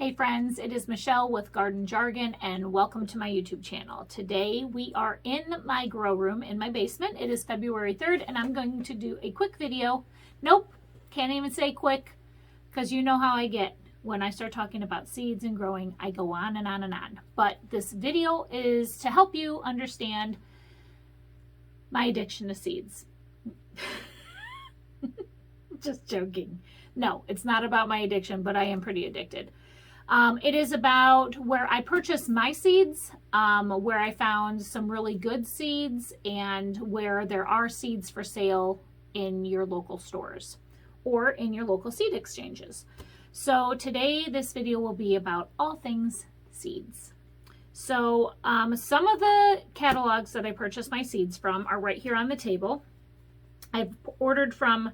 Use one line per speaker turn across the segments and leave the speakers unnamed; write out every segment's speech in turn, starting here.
Hey friends, it is Michelle with Garden Jargon and welcome to my YouTube channel. Today we are in my grow room in my basement. It is February 3rd and I'm going to do a quick video. Nope, can't even say quick because you know how I get. When I start talking about seeds and growing, I go on and on and on. But this video is to help you understand my addiction to seeds. Just joking. No, it's not about my addiction, but I am pretty addicted. It is about where I purchased my seeds, where I found some really good seeds, and where there are seeds for sale in your local stores or in your local seed exchanges. So today this video will be about all things seeds. So some of the catalogs that I purchased my seeds from are right here on the table. I've ordered from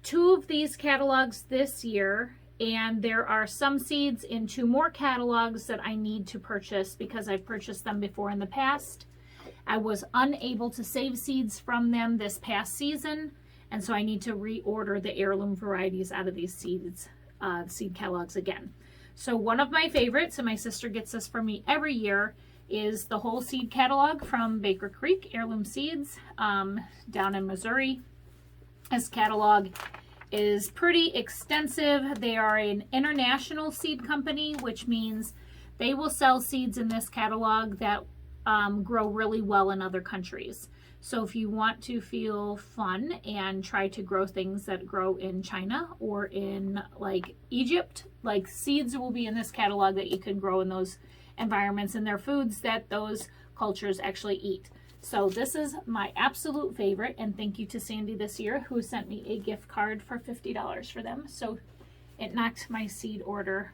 2 of these catalogs this year, and there are some seeds in 2 more catalogs that I need to purchase because I've purchased them before in the past. I was unable to save seeds from them this past season, and so I need to reorder the heirloom varieties out of these seeds, seed catalogs again. So one of my favorites, and my sister gets this for me every year, is the whole seed catalog from Baker Creek Heirloom Seeds down in Missouri. This catalog is pretty extensive. They are an international seed company, which means they will sell seeds in this catalog that grow really well in other countries. So if you want to feel fun and try to grow things that grow in China or in like Egypt, like seeds will be in this catalog that you can grow in those environments, and they're foods that those cultures actually eat. So this is my absolute favorite, and thank you to Sandy this year who sent me a gift card for $50 for them. So it knocked my seed order,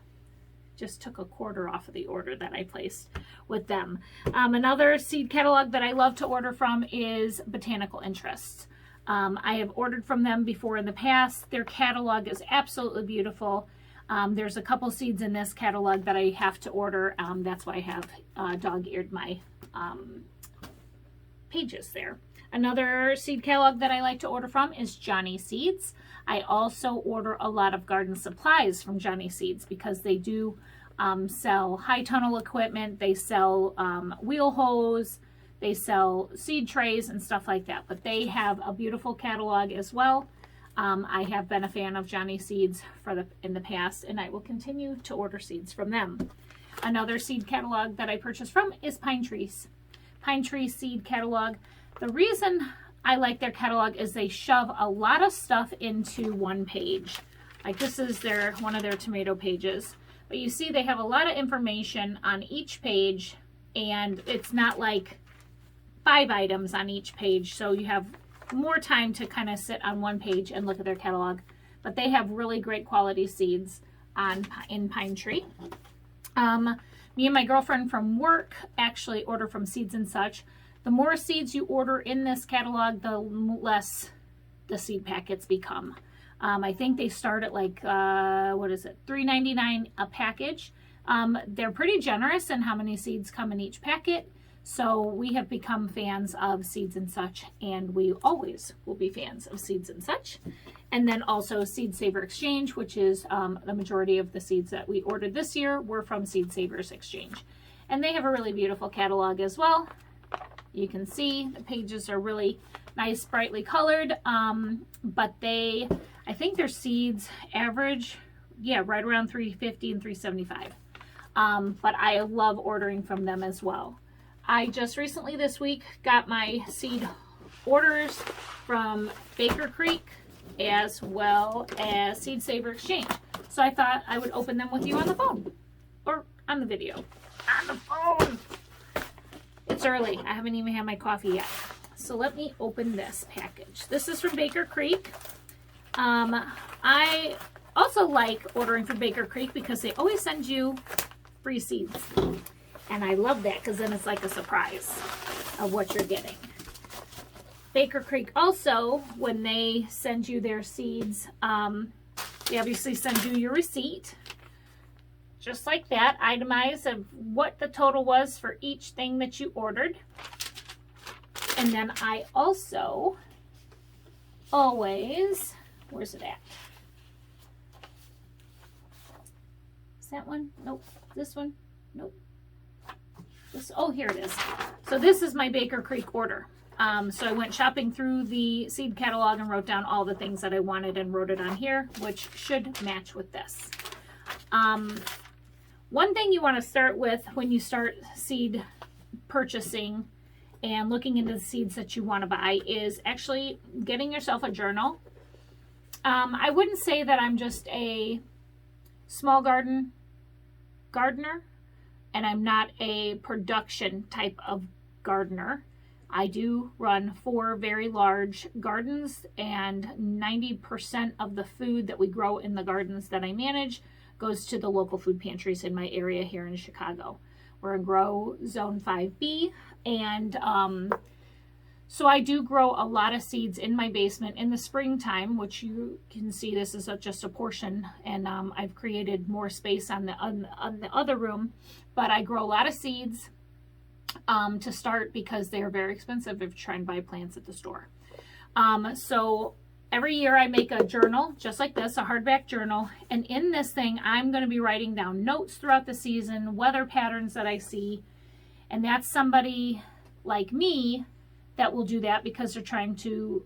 just took a quarter off of the order that I placed with them. Another seed catalog that I love to order from is Botanical Interests. I have ordered from them before in the past. Their catalog is absolutely beautiful. There's a couple seeds in this catalog that I have to order. That's why I have dog-eared my pages there. Another seed catalog that I like to order from is Johnny Seeds. I also order a lot of garden supplies from Johnny Seeds because they do sell high tunnel equipment, they sell wheel hose, they sell seed trays and stuff like that. But they have a beautiful catalog as well. I have been a fan of Johnny Seeds in the past, and I will continue to order seeds from them. Another seed catalog that I purchased from is Pine Trees. Pine Tree Seed Catalog. The reason I like their catalog is they shove a lot of stuff into one page. Like this is one of their tomato pages. But you see they have a lot of information on each page, and it's not like 5 items on each page, so you have more time to kind of sit on one page and look at their catalog. But they have really great quality seeds in Pine Tree. Me and my girlfriend from work actually order from Seeds and Such. The more seeds you order in this catalog, the less the seed packets become. I think they start at like, what is it, $3.99 a package. They're pretty generous in how many seeds come in each packet. So we have become fans of Seeds and Such, and we always will be fans of Seeds and Such. And then also Seed Saver Exchange, which is the majority of the seeds that we ordered this year were from Seed Savers Exchange. And they have a really beautiful catalog as well. You can see the pages are really nice, brightly colored, but I think their seeds average, yeah, right around $3.50 and $3.75. But I love ordering from them as well. I just recently this week got my seed orders from Baker Creek as well as Seed Saver Exchange. So I thought I would open them with you on the phone or on the video. On the phone! It's early. I haven't even had my coffee yet. So let me open this package. This is from Baker Creek. I also like ordering from Baker Creek because they always send you free seeds. And I love that because then it's like a surprise of what you're getting. Baker Creek also, when they send you their seeds, they obviously send you your receipt. Just like that, itemized of what the total was for each thing that you ordered. And then I also always, where's it at? that one? Nope. This one? Nope. Oh, here it is. So this is my Baker Creek order. So I went shopping through the seed catalog and wrote down all the things that I wanted and wrote it on here, which should match with this. One thing you want to start with when you start seed purchasing and looking into the seeds that you want to buy is actually getting yourself a journal. I wouldn't say that I'm just a small gardener, and I'm not a production type of gardener. I do run 4 very large gardens, and 90% of the food that we grow in the gardens that I manage goes to the local food pantries in my area here in Chicago. We're in Grow Zone 5B, and so I do grow a lot of seeds in my basement in the springtime, which you can see this is just a portion, and I've created more space on the other room, but I grow a lot of seeds to start because they're very expensive if you try and buy plants at the store. So every year I make a journal just like this, a hardback journal, and in this thing I'm going to be writing down notes throughout the season, weather patterns that I see, and that's somebody like me that will do that because they're trying to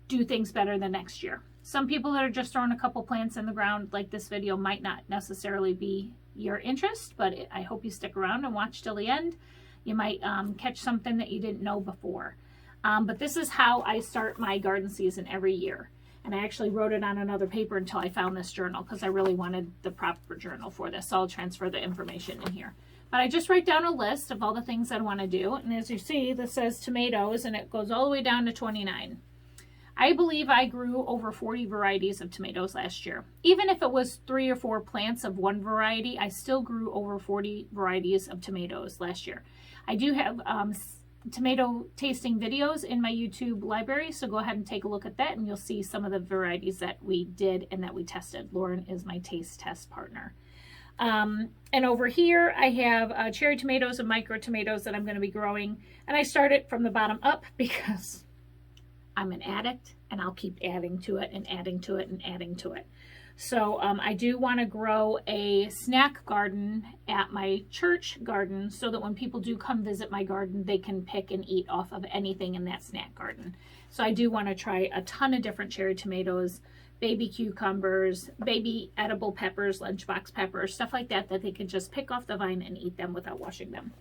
do things better the next year. Some people that are just throwing a couple plants in the ground like this video might not necessarily be your interest, but I hope you stick around and watch till the end. You might catch something that you didn't know before. But this is how I start my garden season every year. And I actually wrote it on another paper until I found this journal because I really wanted the proper journal for this. So I'll transfer the information in here. But I just write down a list of all the things I want to do. And as you see, this says tomatoes, and it goes all the way down to 29. I believe I grew over 40 varieties of tomatoes last year. Even if it was 3 or 4 plants of one variety, I still grew over 40 varieties of tomatoes last year. I do have tomato tasting videos in my YouTube library, so go ahead and take a look at that, and you'll see some of the varieties that we did and that we tested. Lauren is my taste test partner. And over here I have cherry tomatoes and micro tomatoes that I'm going to be growing, and I started from the bottom up because I'm an addict and I'll keep adding to it and adding to it and adding to it. So I do want to grow a snack garden at my church garden so that when people do come visit my garden, they can pick and eat off of anything in that snack garden. So I do want to try a ton of different cherry tomatoes, baby cucumbers, baby edible peppers, lunchbox peppers, stuff like that, that they can just pick off the vine and eat them without washing them.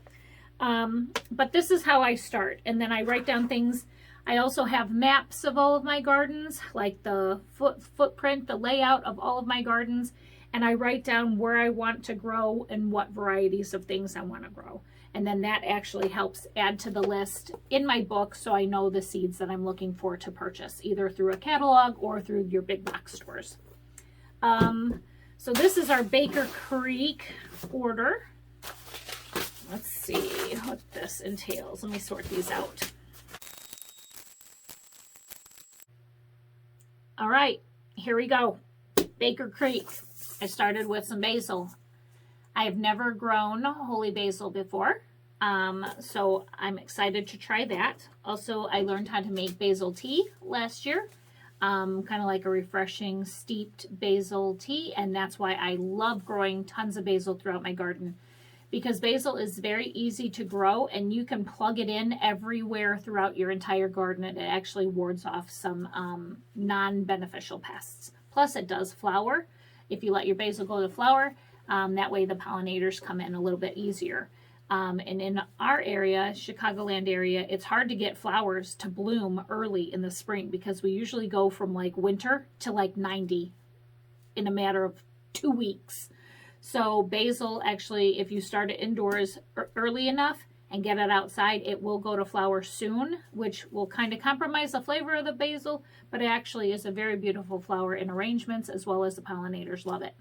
But this is how I start. And then I write down things. I also have maps of all of my gardens, like the footprint, the layout of all of my gardens, and I write down where I want to grow and what varieties of things I want to grow. And then that actually helps add to the list in my book so I know the seeds that I'm looking for to purchase, either through a catalog or through your big box stores. So this is our Baker Creek order. Let's see what this entails. Let me sort these out. All right, here we go. Baker Creek. I started with some basil. I have never grown holy basil before, so I'm excited to try that. Also, I learned how to make basil tea last year, kind of like a refreshing steeped basil tea, and that's why I love growing tons of basil throughout my garden, because basil is very easy to grow and you can plug it in everywhere throughout your entire garden, and it actually wards off some non-beneficial pests. Plus it does flower. If you let your basil go to flower, that way the pollinators come in a little bit easier. And in our area, Chicagoland area, it's hard to get flowers to bloom early in the spring because we usually go from like winter to like 90 in a matter of 2 weeks. So basil, actually, if you start it indoors early enough and get it outside, it will go to flower soon, which will kind of compromise the flavor of the basil, but it actually is a very beautiful flower in arrangements, as well as the pollinators love it.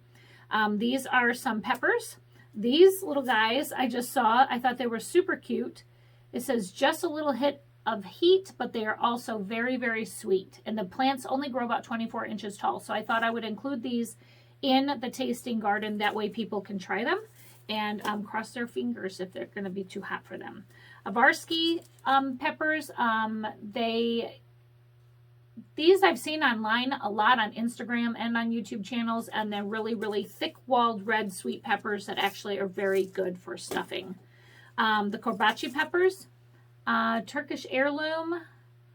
These are some peppers. These little guys I just saw, I thought they were super cute. It says just a little hit of heat, but they are also very, very sweet. And the plants only grow about 24 inches tall, so I thought I would include these in the tasting garden. That way people can try them and cross their fingers if they're going to be too hot for them. Avarsky peppers, they These I've seen online a lot on Instagram and on YouTube channels, and they're really, really thick-walled red sweet peppers that actually are very good for stuffing. The korbachi peppers, Turkish heirloom,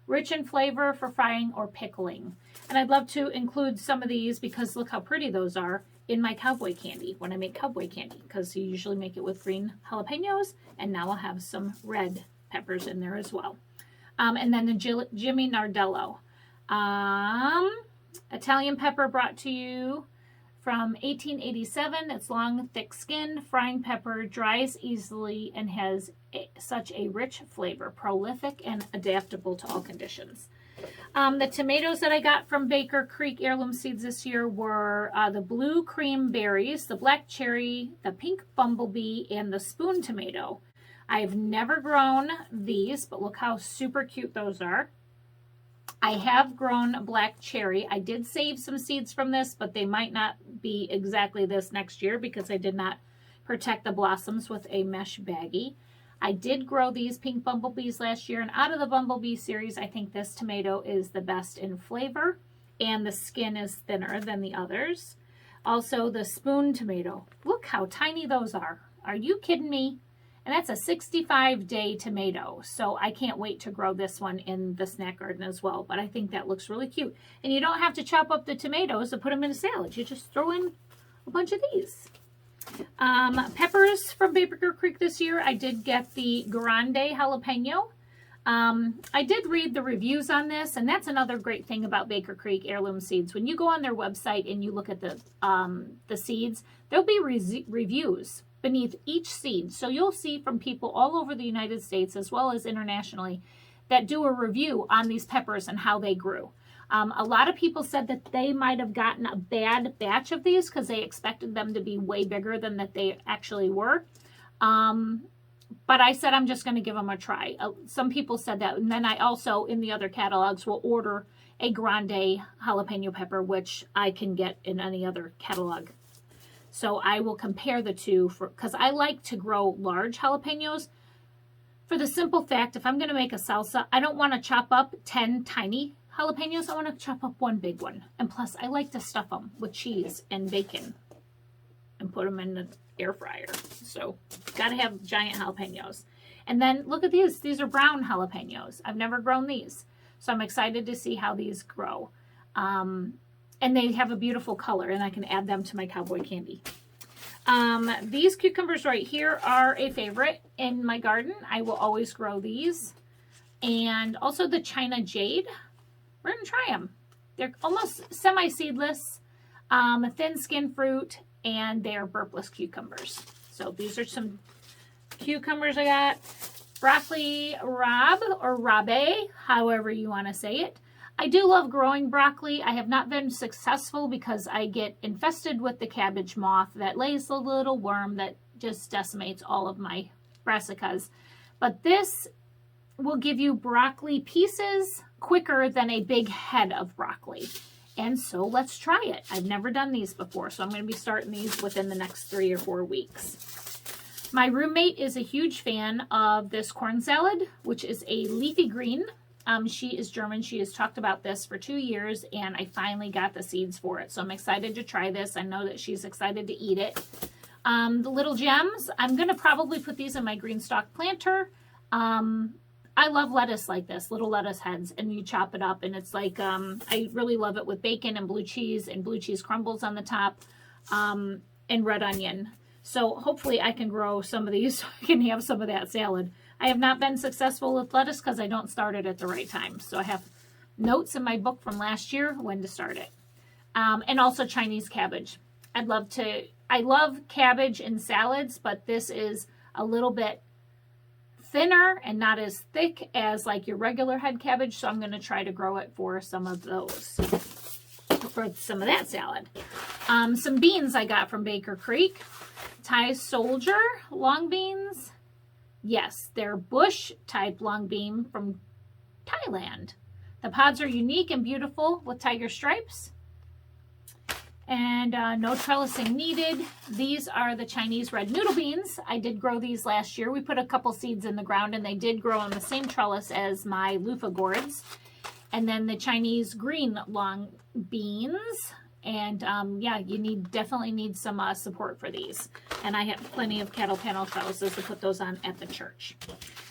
rich in flavor for frying or pickling. And I'd love to include some of these, because look how pretty those are, in my cowboy candy when I make cowboy candy, because you usually make it with green jalapenos, and now I'll have some red peppers in there as well. And then the Jimmy Nardello. Italian pepper brought to you from 1887. It's long, thick skin, frying pepper, dries easily, and has such a rich flavor, prolific and adaptable to all conditions. The tomatoes that I got from Baker Creek Heirloom Seeds this year were the blue cream berries, the black cherry, the pink bumblebee, and the spoon tomato. I've never grown these, but look how super cute those are. I have grown black cherry. I did save some seeds from this, but they might not be exactly this next year because I did not protect the blossoms with a mesh baggie. I did grow these pink bumblebees last year, and out of the bumblebee series, I think this tomato is the best in flavor, and the skin is thinner than the others. Also, the spoon tomato. Look how tiny those are. Are you kidding me? And that's a 65-day tomato, so I can't wait to grow this one in the snack garden as well. But I think that looks really cute. And you don't have to chop up the tomatoes to put them in a salad. You just throw in a bunch of these. Peppers from Baker Creek this year. I did get the Grande jalapeno. I did read the reviews on this, and that's another great thing about Baker Creek Heirloom Seeds. When you go on their website and you look at the seeds, there'll be reviews beneath each seed. So you'll see from people all over the United States as well as internationally that do a review on these peppers and how they grew. A lot of people said that they might have gotten a bad batch of these because they expected them to be way bigger than that they actually were. But I said I'm just going to give them a try. Some people said that. And then I also, in the other catalogs, will order a Grande jalapeno pepper, which I can get in any other catalog. So I will compare the two because I like to grow large jalapenos for the simple fact, if I'm going to make a salsa, I don't want to chop up 10 tiny jalapenos. I want to chop up one big one. And plus, I like to stuff them with cheese and bacon and put them in the air fryer. So got to have giant jalapenos. And then look at these. These are brown jalapenos. I've never grown these. So I'm excited to see how these grow. And they have a beautiful color, and I can add them to my cowboy candy. These cucumbers right here are a favorite in my garden. I will always grow these. And also the China Jade. We're going to try them. They're almost semi-seedless, thin skin fruit, and they are burpless cucumbers. So these are some cucumbers I got. Broccoli rabe, or rabe, however you want to say it. I do love growing broccoli. I have not been successful because I get infested with the cabbage moth that lays a little worm that just decimates all of my brassicas. But this will give you broccoli pieces quicker than a big head of broccoli. And so let's try it. I've never done these before, so I'm going to be starting these within the next 3 or 4 weeks. My roommate is a huge fan of this corn salad, which is a leafy green. She is German. She has talked about this for 2 years, and I finally got the seeds for it. So I'm excited to try this. I know that she's excited to eat it. The little gems, I'm going to probably put these in my green stalk planter. I love lettuce like this, little lettuce heads, and you chop it up, and it's like, I really love it with bacon and blue cheese crumbles on the top, and red onion. So hopefully I can grow some of these so I can have some of that salad. I have not been successful with lettuce because I don't start it at the right time. So I have notes in my book from last year when to start it. And also Chinese cabbage. I love cabbage in salads, but this is a little bit thinner and not as thick as like your regular head cabbage. So I'm going to try to grow it for some of those, for some of that salad. Some beans I got from Baker Creek. Thai Soldier long beans. Yes, they're bush type long bean from Thailand. The pods are unique and beautiful with tiger stripes. And no trellising needed. These are the Chinese red noodle beans. I did grow these last year. We put a couple seeds in the ground and they did grow on the same trellis as my loofah gourds. And then the Chinese green long beans. And yeah, you definitely need some support for these. And I have plenty of cattle panel trellises to put those on at the church.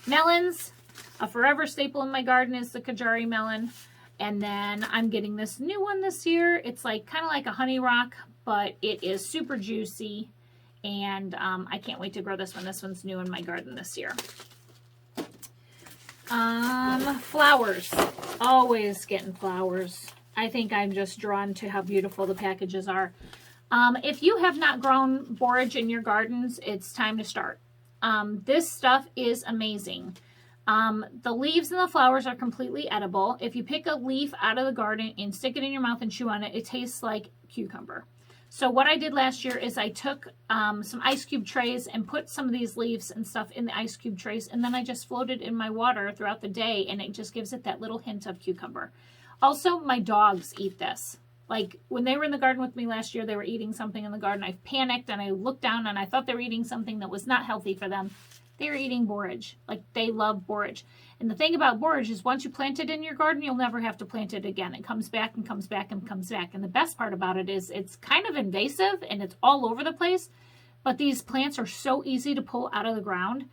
Melons, a forever staple in my garden is the Kajari melon. And then I'm getting this new one this year. It's like kind of like a honey rock, but it is super juicy. And I can't wait to grow this one. This one's new in my garden this year. Flowers. Always getting flowers. I think I'm just drawn to how beautiful the packages are. If you have not grown borage in your gardens, it's time to start. This stuff is amazing. The leaves and the flowers are completely edible. If you pick a leaf out of the garden and stick it in your mouth and chew on it, it tastes like cucumber. So what I did last year is I took some ice cube trays and put some of these leaves and stuff in the ice cube trays, and then I just floated in my water throughout the day, and it just gives it that little hint of cucumber. Also, my dogs eat this. Like when they were in the garden with me last year, they were eating something in the garden. I panicked and I looked down and I thought they were eating something that was not healthy for them. They were eating borage. Like they love borage. And the thing about borage is once you plant it in your garden, you'll never have to plant it again. It comes back and comes back and comes back. And the best part about it is it's kind of invasive and it's all over the place. But these plants are so easy to pull out of the ground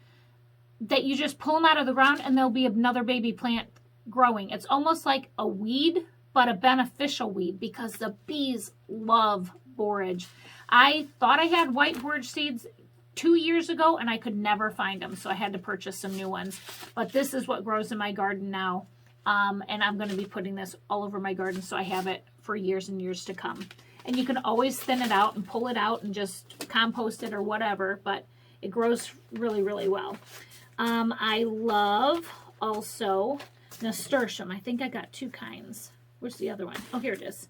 that you just pull them out of the ground and there'll be another baby plant growing. It's almost like a weed, but a beneficial weed because the bees love borage. I thought I had white borage seeds 2 years ago and I could never find them, so I had to purchase some new ones. But this is what grows in my garden now, and I'm going to be putting this all over my garden so I have it for years and years to come. And you can always thin it out and pull it out and just compost it or whatever, but it grows really, really well. I love also nasturtium. I think I got 2 kinds. Where's the other one? Oh, here it is.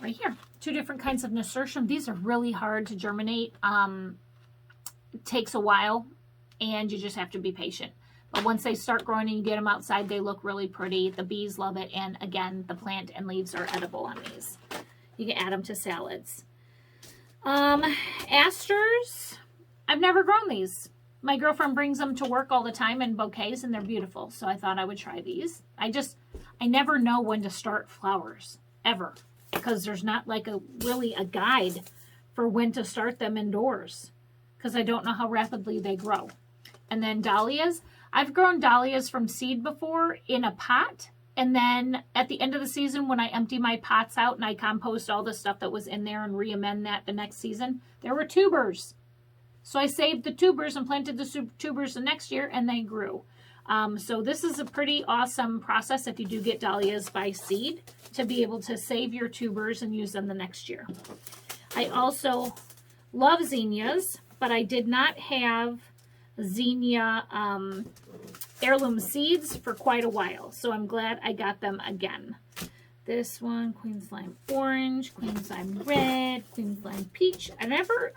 Right here. 2 different kinds of nasturtium. These are really hard to germinate. It takes a while and you just have to be patient. But once they start growing and you get them outside, they look really pretty. The bees love it. And again, the plant and leaves are edible on these. You can add them to salads. Asters. I've never grown these. My girlfriend brings them to work all the time in bouquets and they're beautiful. So I thought I would try these. I never know when to start flowers, ever. Because there's not like really a guide for when to start them indoors. Because I don't know how rapidly they grow. And then dahlias. I've grown dahlias from seed before in a pot. And then at the end of the season when I empty my pots out and I compost all the stuff that was in there and re-amend that the next season, there were tubers. So I saved the tubers and planted the tubers the next year and they grew. So this is a pretty awesome process if you do get dahlias by seed to be able to save your tubers and use them the next year. I also love zinnias, but I did not have zinnia heirloom seeds for quite a while. So I'm glad I got them again. This one, Queen's Lime Orange, Queen's Lime Red, Queen's Lime Peach. I never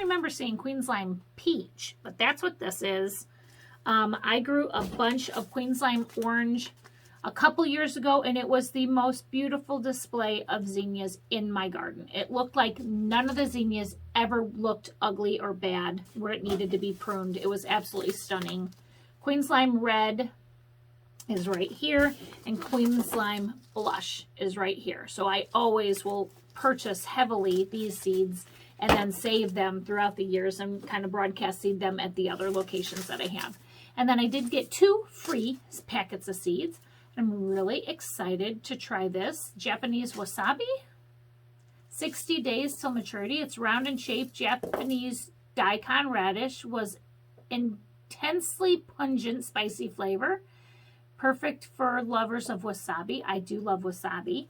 remember seeing Queen's Lime Peach, but that's what this is. I grew a bunch of Queen's Lime Orange a couple years ago, and it was the most beautiful display of zinnias in my garden. It looked like none of the zinnias ever looked ugly or bad where it needed to be pruned. It was absolutely stunning. Queen's Lime Red is right here, and Queen's Lime Blush is right here. So I always will purchase heavily these seeds and then save them throughout the years and kind of broadcast seed them at the other locations that I have. And then I did get 2 free packets of seeds. I'm really excited to try this. Japanese wasabi. 60 days till maturity. It's round in shape. Japanese daikon radish was intensely pungent, spicy flavor. Perfect for lovers of wasabi. I do love wasabi.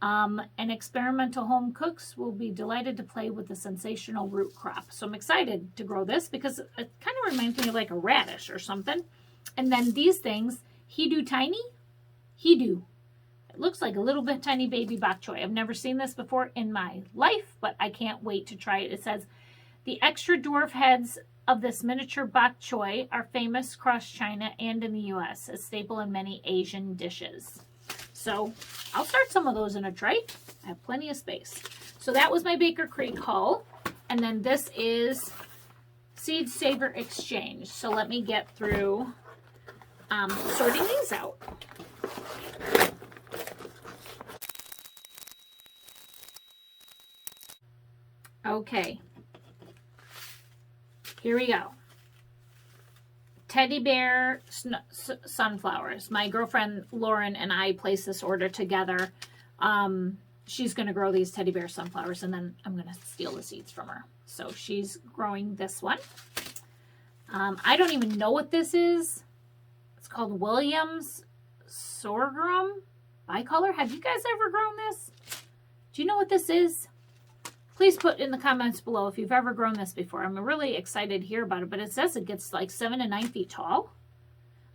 And experimental home cooks will be delighted to play with the sensational root crop. So I'm excited to grow this because it kind of reminds me of like a radish or something. And then these things, Hidu Tiny. Hidu. It looks like a little bit tiny baby bok choy. I've never seen this before in my life, but I can't wait to try it. It says, the extra dwarf heads of this miniature bok choy are famous across China and in the U.S., a staple in many Asian dishes. So I'll start some of those in a tray. I have plenty of space. So that was my Baker Creek haul. And then this is Seed Saver Exchange. So let me get through sorting these out. Okay, here we go. Teddy bear sunflowers. My girlfriend Lauren and I placed this order together. She's going to grow these teddy bear sunflowers, and then I'm going to steal the seeds from her. So she's growing this one. I don't even know what this is. It's called Williams sorghum bicolor. Have you guys ever grown this? Do you know what this is? Please put in the comments below if you've ever grown this before. I'm really excited to hear about it, but it says it gets like 7 to 9 feet tall.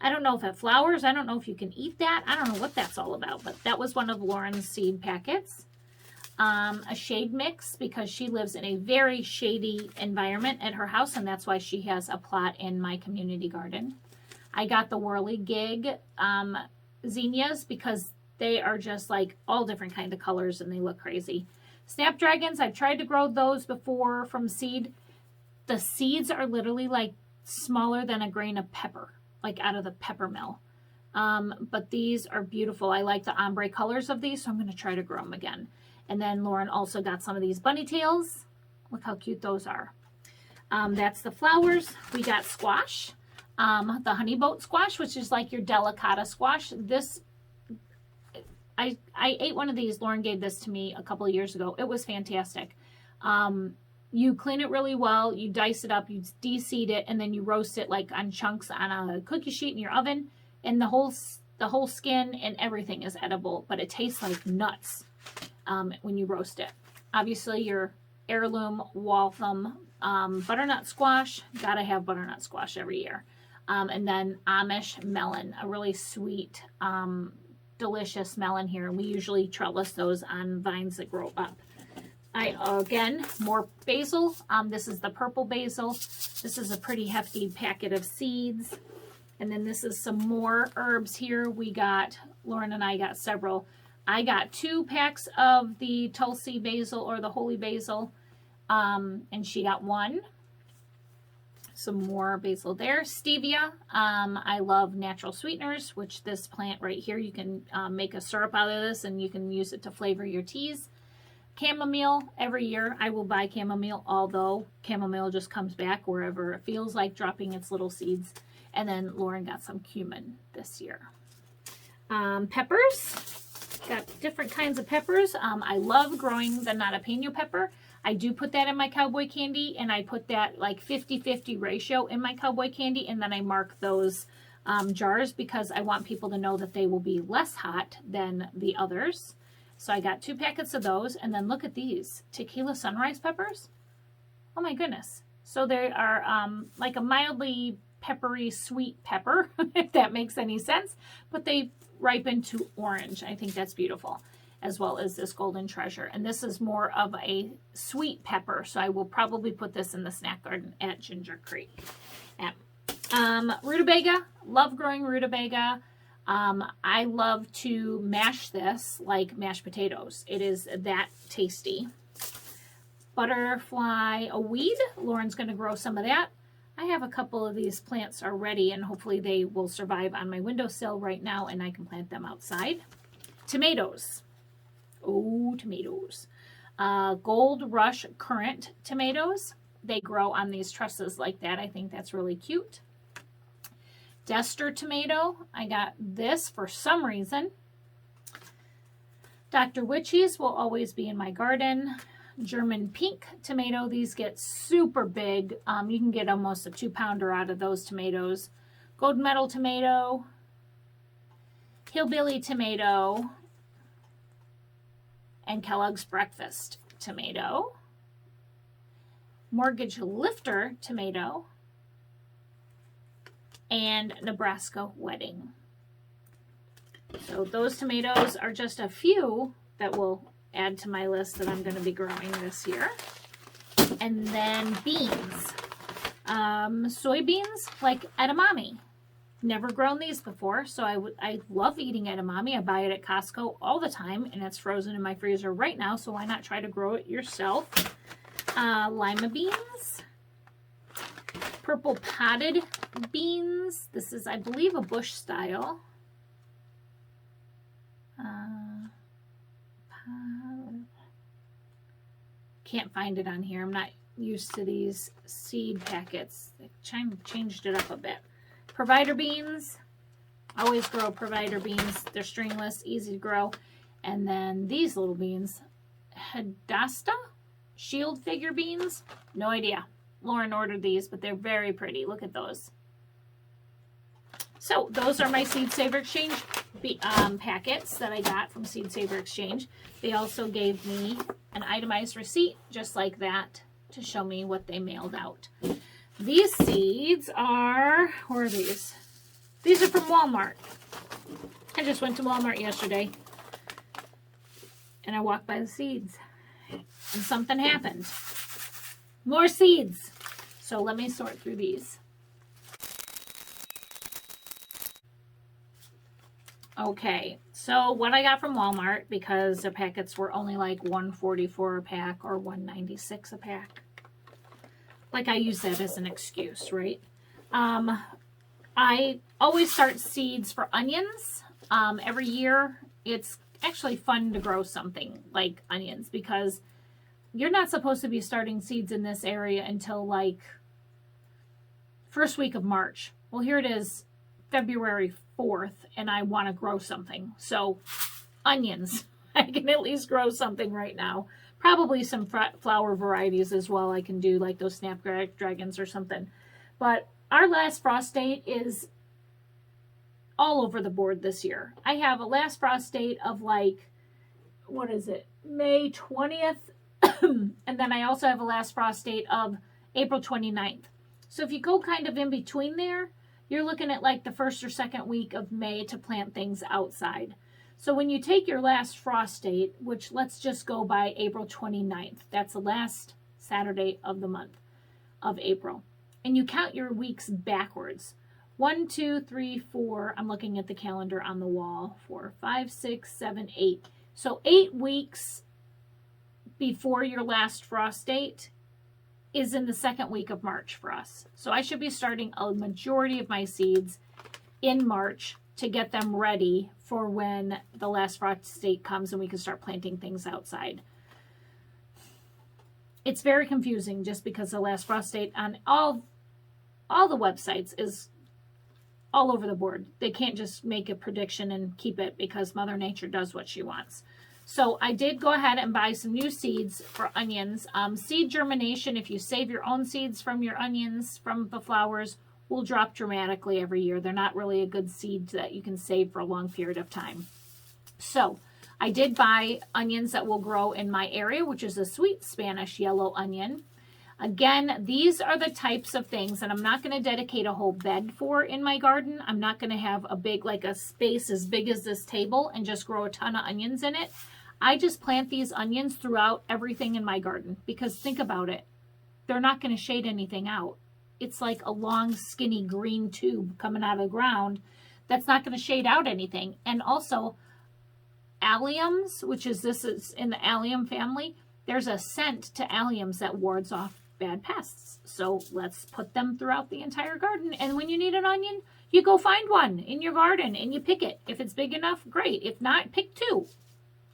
I don't know if it flowers. I don't know if you can eat that. I don't know what that's all about, but that was one of Lauren's seed packets. A shade mix, because she lives in a very shady environment at her house, and that's why she has a plot in my community garden. I got the Whirligig zinnias because they are just like all different kind of colors and they look crazy. Snapdragons, I've tried to grow those before from seed. The seeds are literally like smaller than a grain of pepper, like out of the pepper mill. But these are beautiful. I like the ombre colors of these, so I'm going to try to grow them again. And then Lauren also got some of these bunny tails. Look how cute those are. That's the flowers. We got squash, the honey boat squash, which is like your delicata squash. This, I ate one of these. Lauren gave this to me a couple of years ago. It was fantastic. You clean it really well. You dice it up. You de-seed it, and then you roast it like on chunks on a cookie sheet in your oven. And the whole skin and everything is edible, but it tastes like nuts when you roast it. Obviously, your heirloom Waltham butternut squash. Gotta have butternut squash every year. And then Amish melon, a really sweet, delicious melon here. And we usually trellis those on vines that grow up. Again, more basil. This is the purple basil. This is a pretty hefty packet of seeds. And then this is some more herbs here. Lauren and I got several. I got 2 packs of the Tulsi basil or the holy basil. And she got 1. Some more basil there. Stevia. I love natural sweeteners, which this plant right here, you can make a syrup out of this and you can use it to flavor your teas. Chamomile. Every year I will buy chamomile, although chamomile just comes back wherever it feels like dropping its little seeds. And then Lauren got some cumin this year. Peppers. Got different kinds of peppers. I love growing the jalapeno pepper. I do put that in my cowboy candy, and I put that like 50-50 ratio in my cowboy candy, and then I mark those jars because I want people to know that they will be less hot than the others. So I got 2 packets of those, and then look at these tequila sunrise peppers. Oh my goodness. So they are like a mildly peppery sweet pepper, if that makes any sense, but they ripen to orange. I think that's beautiful, as well as this golden treasure. And this is more of a sweet pepper, so I will probably put this in the snack garden at Ginger Creek. Rutabaga, love growing rutabaga. I love to mash this like mashed potatoes. It is that tasty. Butterfly, a weed. Lauren's going to grow some of that. I have a couple of these plants already, and hopefully they will survive on my windowsill right now, and I can plant them outside. Tomatoes. Oh, tomatoes. Gold Rush Currant tomatoes. They grow on these trusses like that. I think that's really cute. Dester tomato. I got this for some reason. Dr. Witchy's will always be in my garden. German pink tomato. These get super big. You can get almost a 2-pounder out of those tomatoes. Gold medal tomato. Hillbilly tomato. And Kellogg's breakfast tomato. Mortgage lifter tomato. And Nebraska wedding. So those tomatoes are just a few that will add to my list that I'm going to be growing this year. And then beans. Soybeans, like edamame. Never grown these before, so I love eating edamame. I buy it at Costco all the time, and it's frozen in my freezer right now, so why not try to grow it yourself? Lima beans. Purple potted beans. This is, I believe, a bush style. Can't find it on here. I'm not used to these seed packets. They changed it up a bit. Provider beans. Always grow provider beans. They're stringless, easy to grow. And then these little beans. Hadasta? Shield figure beans? No idea. Lauren ordered these, but they're very pretty. Look at those. So those are my Seed Saver Exchange packets that I got from Seed Saver Exchange. They also gave me an itemized receipt just like that to show me what they mailed out. These seeds are, where are these? These are from Walmart. I just went to Walmart yesterday and I walked by the seeds and something happened. More seeds. So let me sort through these. Okay, so what I got from Walmart, because the packets were only like $1.44 a pack or $1.96 a pack. Like I use that as an excuse, right? I always start seeds for onions. Every year, it's actually fun to grow something like onions because you're not supposed to be starting seeds in this area until like first week of March. Well, here it is, February 4th, and I want to grow something. So onions, I can at least grow something right now. Probably some flower varieties as well. I can do like those snapdragons or something. But our last frost date is all over the board this year. I have a last frost date of like, what is it? May 20th. And then I also have a last frost date of April 29th. So if you go kind of in between there, you're looking at like the first or second week of May to plant things outside. So when you take your last frost date, which let's just go by April 29th, that's the last Saturday of the month of April, and you count your weeks backwards. 1, 2, 3, 4, I'm looking at the calendar on the wall, 4, 5, 6, 7, 8. So 8 weeks before your last frost date is in the second week of March for us. So I should be starting a majority of my seeds in March to get them ready for when the last frost date comes and we can start planting things outside. It's very confusing just because the last frost date on all the websites is all over the board. They can't just make a prediction and keep it because Mother Nature does what she wants. So I did go ahead and buy some new seeds for onions. Seed germination, if you save your own seeds from your onions, from the flowers, will drop dramatically every year. They're not really a good seed that you can save for a long period of time. So I did buy onions that will grow in my area, which is a sweet Spanish yellow onion. Again, these are the types of things that I'm not going to dedicate a whole bed for in my garden. I'm not going to have a big, like a space as big as this table and just grow a ton of onions in it. I just plant these onions throughout everything in my garden because think about it. They're not going to shade anything out. It's like a long, skinny green tube coming out of the ground that's not going to shade out anything. And also, alliums, which is this is in the allium family, there's a scent to alliums that wards off bad pests. So let's put them throughout the entire garden. And when you need an onion, you go find one in your garden and you pick it. If it's big enough, great. If not, pick 2.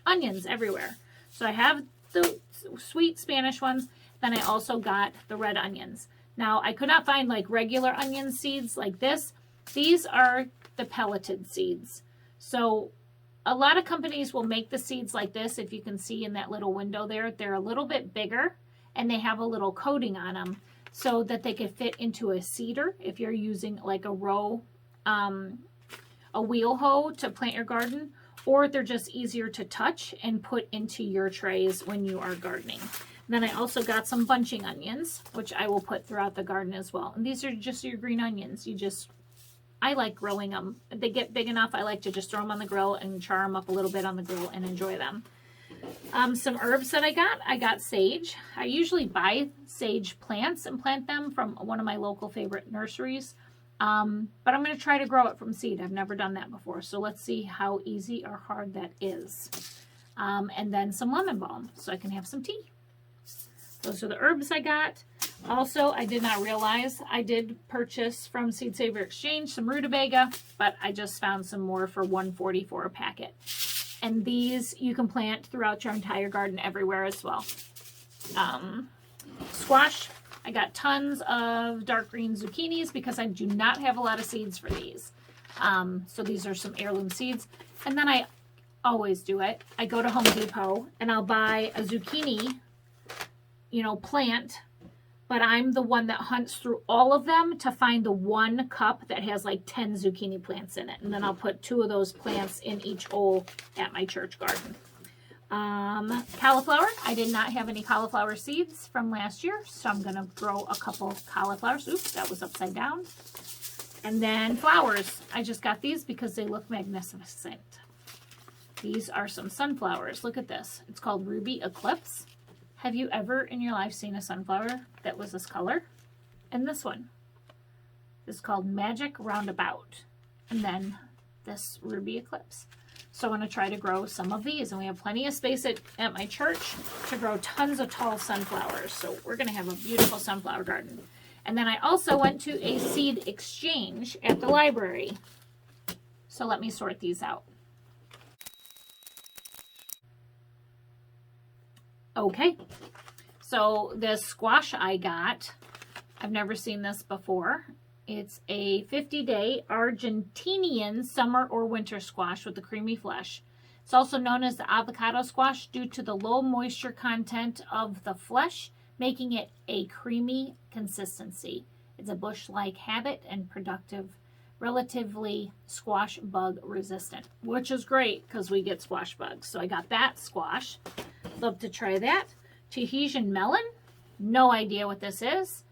Onions everywhere. So I have the sweet Spanish ones. Then I also got the red onions. Now I could not find like regular onion seeds like this. These are the pelleted seeds. So a lot of companies will make the seeds like this. If you can see in that little window there, they're a little bit bigger and they have a little coating on them so that they could fit into a seeder if you're using like a row, a wheel hoe to plant your garden, or they're just easier to touch and put into your trays when you are gardening. Then I also got some bunching onions, which I will put throughout the garden as well. And these are just your green onions. I like grilling them. If they get big enough, I like to just throw them on the grill and char them up a little bit on the grill and enjoy them. Some herbs that I got sage. I usually buy sage plants and plant them from one of my local favorite nurseries. But I'm going to try to grow it from seed. I've never done that before. So let's see how easy or hard that is. And then some lemon balm so I can have some tea. Those are the herbs I got. Also, I did not realize I did purchase from Seed Saver Exchange some rutabaga, but I just found some more for $1.44 a packet. And these you can plant throughout your entire garden everywhere as well. Squash. I got tons of dark green zucchinis because I do not have a lot of seeds for these. So these are some heirloom seeds. And then I always do it. I go to Home Depot and I'll buy a zucchini, plant, but I'm the one that hunts through all of them to find the one cup that has like 10 zucchini plants in it. And then I'll put 2 of those plants in each hole at my church garden. Cauliflower. I did not have any cauliflower seeds from last year, so I'm going to grow a couple cauliflowers. Oops, that was upside down. And then flowers. I just got these because they look magnificent. These are some sunflowers. Look at this. It's called Ruby Eclipse. Have you ever in your life seen a sunflower that was this color? And this one is called Magic Roundabout. And then this Ruby Eclipse. So I want to try to grow some of these. And we have plenty of space at my church to grow tons of tall sunflowers. So we're going to have a beautiful sunflower garden. And then I also went to a seed exchange at the library. So let me sort these out. Okay, so this squash I got, I've never seen this before. It's a 50-day Argentinian summer or winter squash with a creamy flesh. It's also known as the avocado squash due to the low moisture content of the flesh, making it a creamy consistency. It's a bush-like habit and productive, relatively squash bug resistant, which is great because we get squash bugs. So I got that squash. Love to try that. Tahitian melon. No idea what this is.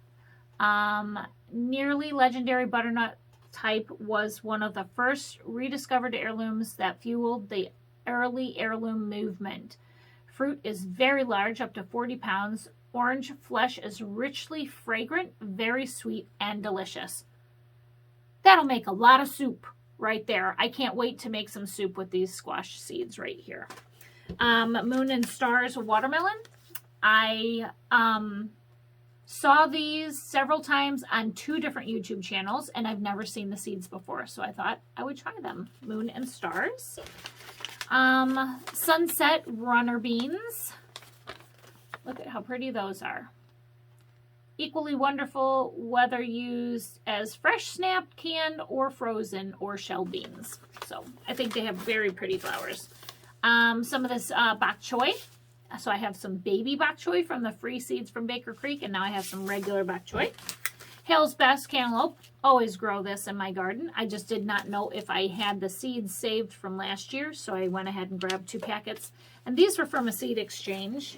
Nearly legendary butternut type was one of the first rediscovered heirlooms that fueled the early heirloom movement. Fruit is very large, up to 40 pounds. Orange flesh is richly fragrant, very sweet, and delicious. That'll make a lot of soup right there. I can't wait to make some soup with these squash seeds right here. Moon and Stars watermelon. I saw these several times on 2 different YouTube channels, and I've never seen the seeds before, so I thought I would try them. Moon and Stars. Sunset runner beans. Look at how pretty those are. Equally wonderful whether used as fresh, snapped, canned, or frozen, or shell beans. So I think they have very pretty flowers. Some of this bok choy. So I have some baby bok choy from the free seeds from Baker Creek, and now I have some regular bok choy. Hale's Best cantaloupe. Always grow this in my garden. I just did not know if I had the seeds saved from last year, so I went ahead and grabbed 2 packets. And these were from a seed exchange.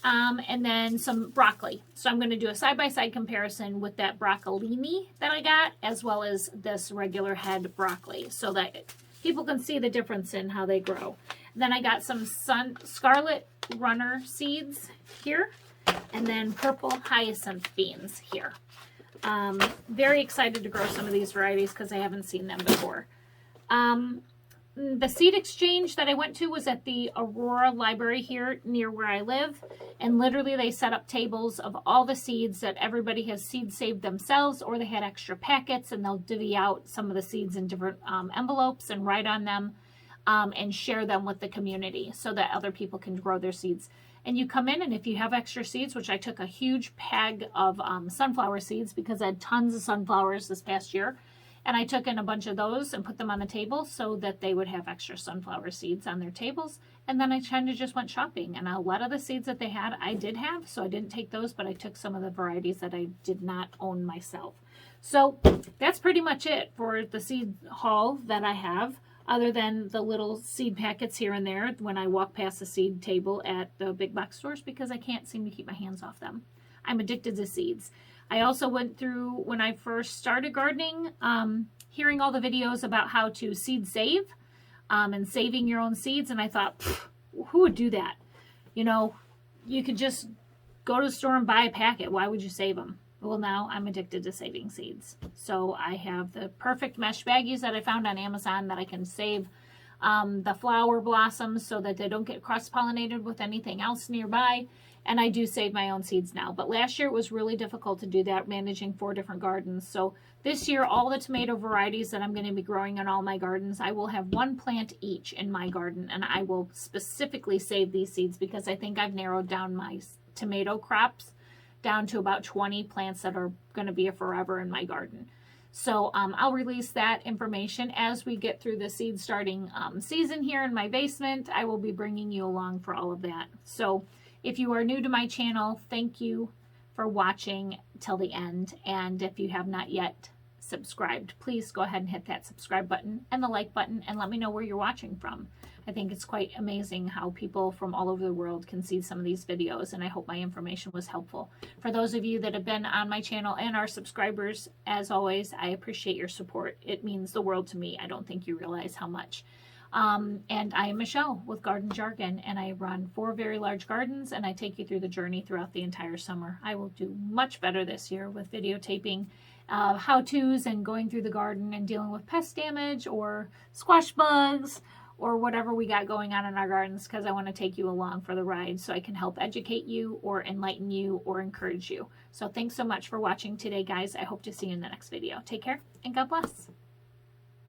And then some broccoli. So I'm going to do a side-by-side comparison with that broccolini that I got, as well as this regular head broccoli, so that people can see the difference in how they grow. Then I got some scarlet runner seeds here, and then purple hyacinth beans here. Very excited to grow some of these varieties because I haven't seen them before. The seed exchange that I went to was at the Aurora library here near where I live, and literally they set up tables of all the seeds that everybody has seed saved themselves, or they had extra packets, and they'll divvy out some of the seeds in different envelopes and write on them and share them with the community so that other people can grow their seeds. And you come in, and if you have extra seeds, which I took a huge bag of sunflower seeds because I had tons of sunflowers this past year, and I took in a bunch of those and put them on the table so that they would have extra sunflower seeds on their tables. And then I kind of just went shopping. And a lot of the seeds that they had, I did have. So I didn't take those, but I took some of the varieties that I did not own myself. So that's pretty much it for the seed haul that I have, other than the little seed packets here and there when I walk past the seed table at the big box stores, because I can't seem to keep my hands off them. I'm addicted to seeds. I also went through, when I first started gardening, hearing all the videos about how to seed save and saving your own seeds. And I thought, who would do that? You know, you could just go to the store and buy a packet. Why would you save them? Well, now I'm addicted to saving seeds. So I have the perfect mesh baggies that I found on Amazon that I can save the flower blossoms so that they don't get cross-pollinated with anything else nearby. And I do save my own seeds now. But last year it was really difficult to do that, managing 4 different gardens. So this year, all the tomato varieties that I'm going to be growing in all my gardens, I will have 1 plant each in my garden. And I will specifically save these seeds because I think I've narrowed down my tomato crops down to about 20 plants that are going to be a forever in my garden. So I'll release that information as we get through the seed starting season here in my basement. I will be bringing you along for all of that. So if you are new to my channel, thank you for watching till the end. And if you have not yet subscribed, please go ahead and hit that subscribe button and the like button and let me know where you're watching from. I think it's quite amazing how people from all over the world can see some of these videos, and I hope my information was helpful. For those of you that have been on my channel and are subscribers, as always, I appreciate your support. It means the world to me. I don't think you realize how much. And I am Michelle with Garden Jargon, and I run 4 very large gardens, and I take you through the journey throughout the entire summer. I will do much better this year with videotaping how-tos and going through the garden and dealing with pest damage or squash bugs or whatever we got going on in our gardens, because I want to take you along for the ride so I can help educate you or enlighten you or encourage you. So thanks so much for watching today, guys. I hope to see you in the next video. Take care and God bless.